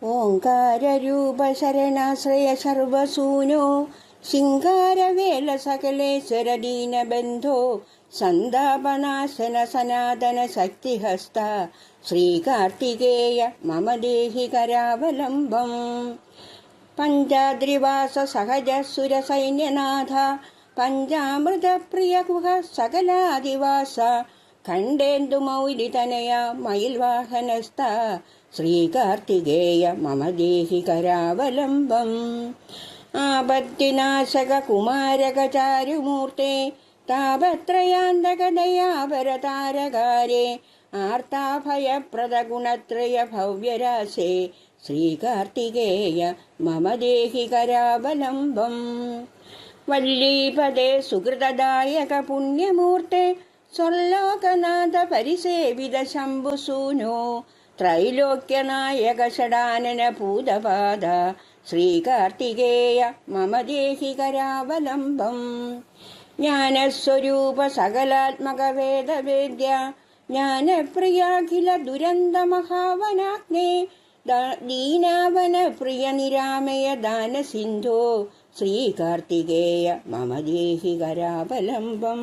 ഓംകാരൂപ ശരണാശ്രയ സർവസൂനോ ശിങ്കാരവേല സകലേശ്വര ദീനബന്ധോ സന്താപനാശന സനാതന ശക്തിഹസ്ത ശ്രീകാർത്തികേയ മമ ദേഹി കരാവലംബം. പഞ്ചാദ്രിവാസ സഹജ സുരസൈന്യനാഥ പഞ്ചാമൃതപ്രിയ കുഹ സകലാദിവാസ ഖണ്ഡേന്ദുമൗലിതനയ മയിൽവാഹനസ്ഥ ശ്രീകാർത്തികേയ മമ ദേഹി കരാവലംബം. ആപത്തിനാശക കുമാരക ചാരുമൂർത്തേ താപത്രയാന്തകദയാപരതാരകാരേ ആർത്താഭയപ്രദ ഗുണത്രയ ഭവ്യരാശേ ശ്രീകാർത്തികേയ മമ ദേഹി കരാവലംബം. വല്ലീപദേ സുഹൃതദായക പുണ്യമൂർത്തേ സ്വർലോകനാഥ പരിസേവിത ശംഭുസൂനോ ത്രൈലോക്യനായക ഷടാനന ഭൂതപാദ ശ്രീകാർത്തികേയ മമ ദേഹി കരാവലംബം. ജ്ഞാനസ്വരൂപ സകലാത്മക വേദവേദ്യ ജ്ഞാനപ്രിയാഖില ദുരന്ത മഹാവനാഗ്നേ ദീനാവന പ്രിയ നിരാമയ ദാനസിന്ധോ ശ്രീകാർത്തികേയ മമ ദേഹി കരാവലംബം.